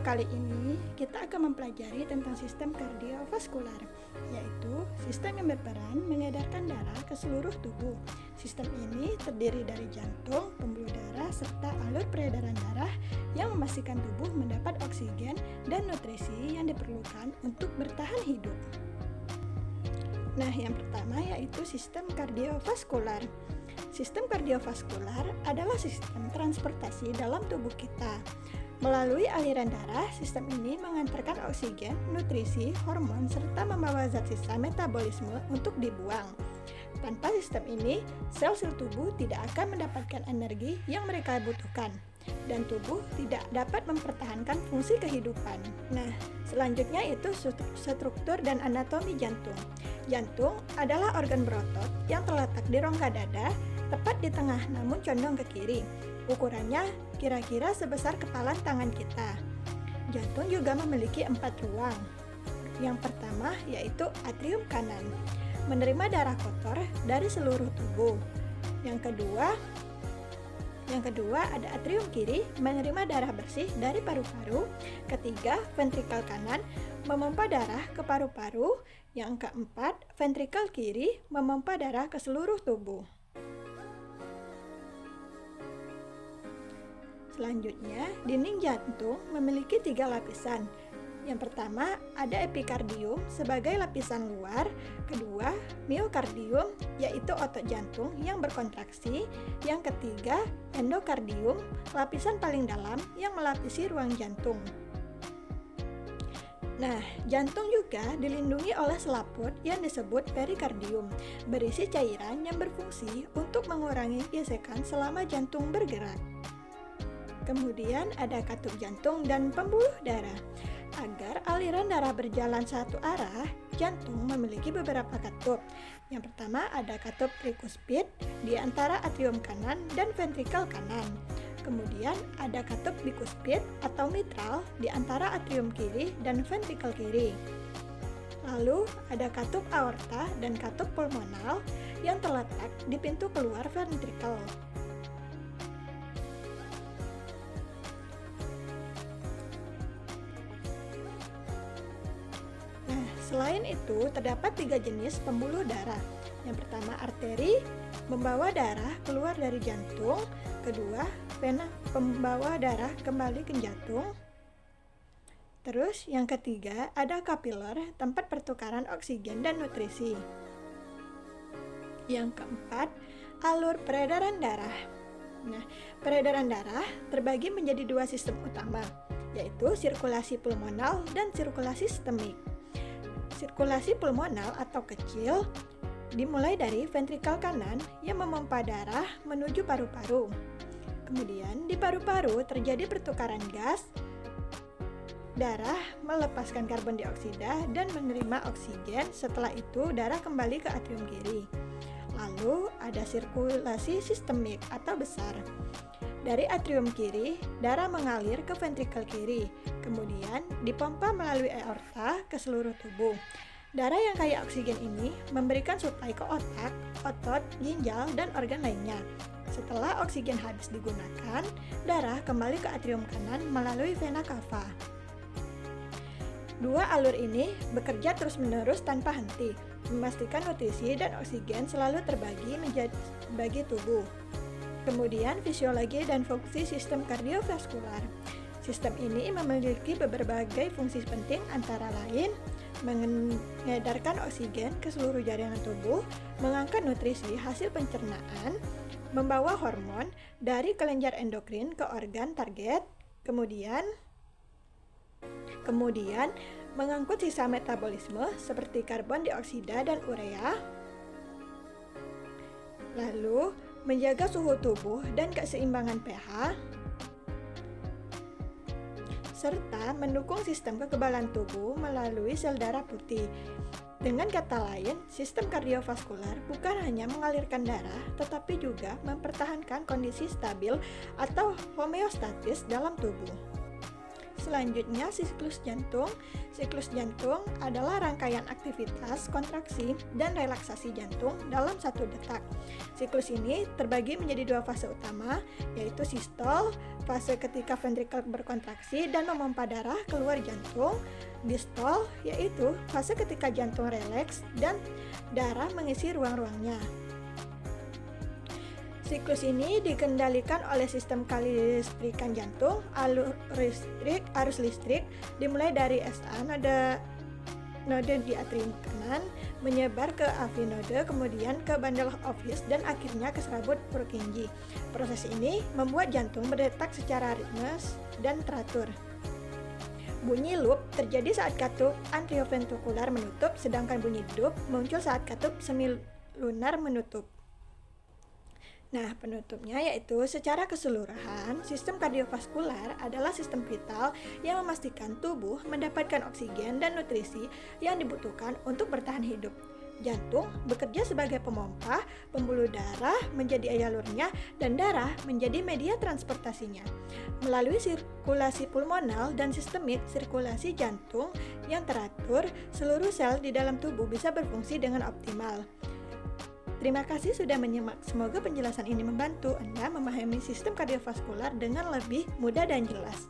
kali ini kita akan mempelajari tentang sistem kardiovaskular, yaitu sistem yang berperan mengedarkan darah ke seluruh tubuh. Sistem ini terdiri dari jantung, pembuluh darah, serta alur peredaran darah yang memastikan tubuh mendapat oksigen dan nutrisi yang diperlukan untuk bertahan hidup. Nah, yang pertama yaitu sistem kardiovaskular. Sistem kardiovaskular adalah sistem transportasi dalam tubuh kita. Melalui aliran darah, sistem ini mengantarkan oksigen, nutrisi, hormon, serta membawa zat sisa metabolisme untuk dibuang. Tanpa sistem ini, sel-sel tubuh tidak akan mendapatkan energi yang mereka butuhkan, dan tubuh tidak dapat mempertahankan fungsi kehidupan. Nah, selanjutnya itu struktur dan anatomi jantung. Jantung adalah organ berotot yang terletak di rongga dada, tepat di tengah namun condong ke kiri. Ukurannya kira-kira sebesar kepalan tangan kita. Jantung juga memiliki 4 ruang. Yang pertama yaitu atrium kanan, menerima darah kotor dari seluruh tubuh. Yang kedua ada atrium kiri, menerima darah bersih dari paru-paru. Ketiga, ventrikel kanan, memompa darah ke paru-paru. Yang keempat, ventrikel kiri, memompa darah ke seluruh tubuh. Selanjutnya, dinding jantung memiliki 3 lapisan. Yang pertama, ada epikardium sebagai lapisan luar. Kedua, miokardium, yaitu otot jantung yang berkontraksi. Yang ketiga, endokardium, lapisan paling dalam yang melapisi ruang jantung. Nah, jantung juga dilindungi oleh selaput yang disebut perikardium, berisi cairan yang berfungsi untuk mengurangi gesekan selama jantung bergerak. Kemudian ada katup jantung dan pembuluh darah. Agar aliran darah berjalan satu arah, jantung memiliki beberapa katup. Yang pertama ada katup trikuspid di antara atrium kanan dan ventrikel kanan. Kemudian ada katup bikuspid atau mitral di antara atrium kiri dan ventrikel kiri. Lalu ada katup aorta dan katup pulmonal yang terletak di pintu keluar ventrikel. Selain itu, terdapat 3 jenis pembuluh darah. Yang pertama, arteri, membawa darah keluar dari jantung. Kedua, vena, pembawa darah kembali ke jantung. Terus, yang ketiga, ada kapiler, tempat pertukaran oksigen dan nutrisi. Yang keempat, alur peredaran darah. Nah, peredaran darah terbagi menjadi 2 sistem utama, yaitu sirkulasi pulmonal dan sirkulasi sistemik. Sirkulasi pulmonal atau kecil dimulai dari ventrikel kanan yang memompa darah menuju paru-paru. Kemudian di paru-paru terjadi pertukaran gas, darah melepaskan karbon dioksida dan menerima oksigen. Setelah itu darah kembali ke atrium kiri. Lalu ada sirkulasi sistemik atau besar. Dari atrium kiri, darah mengalir ke ventrikel kiri, kemudian dipompa melalui aorta ke seluruh tubuh. Darah yang kaya oksigen ini memberikan suplai ke otak, otot, ginjal, dan organ lainnya. Setelah oksigen habis digunakan, darah kembali ke atrium kanan melalui vena cava. 2 alur ini bekerja terus-menerus tanpa henti, memastikan nutrisi dan oksigen selalu terbagi bagi tubuh. Kemudian fisiologi dan fungsi sistem kardiovaskular. Sistem ini memiliki berbagai fungsi penting antara lain mengedarkan oksigen ke seluruh jaringan tubuh, mengangkat nutrisi hasil pencernaan, membawa hormon dari kelenjar endokrin ke organ target, kemudian mengangkut sisa metabolisme seperti karbon dioksida dan urea, lalu menjaga suhu tubuh dan keseimbangan pH, serta mendukung sistem kekebalan tubuh melalui sel darah putih. Dengan kata lain, sistem kardiovaskular bukan hanya mengalirkan darah, tetapi juga mempertahankan kondisi stabil atau homeostatis dalam tubuh. Selanjutnya, siklus jantung. Siklus jantung adalah rangkaian aktivitas kontraksi dan relaksasi jantung dalam satu detak. Siklus ini terbagi menjadi dua fase utama, yaitu sistol, fase ketika ventrikel berkontraksi dan memompa darah keluar jantung. Distol, yaitu fase ketika jantung rileks dan darah mengisi ruang-ruangnya. Siklus ini dikendalikan oleh sistem kelistrikan jantung. Arus listrik dimulai dari SA node di atrium kanan, menyebar ke AV node, kemudian ke bundle of his, dan akhirnya ke serabut Purkinje. Proses ini membuat jantung berdetak secara ritmes dan teratur. Bunyi loop terjadi saat katup atrioventrikular menutup, sedangkan bunyi dup muncul saat katup semilunar menutup. Nah, penutupnya yaitu secara keseluruhan, sistem kardiovaskular adalah sistem vital yang memastikan tubuh mendapatkan oksigen dan nutrisi yang dibutuhkan untuk bertahan hidup. Jantung bekerja sebagai pemompa, pembuluh darah menjadi alurnya, dan darah menjadi media transportasinya. Melalui sirkulasi pulmonal dan sistemik sirkulasi jantung yang teratur, seluruh sel di dalam tubuh bisa berfungsi dengan optimal. Terima kasih sudah menyimak. Semoga penjelasan ini membantu Anda memahami sistem kardiovaskular dengan lebih mudah dan jelas.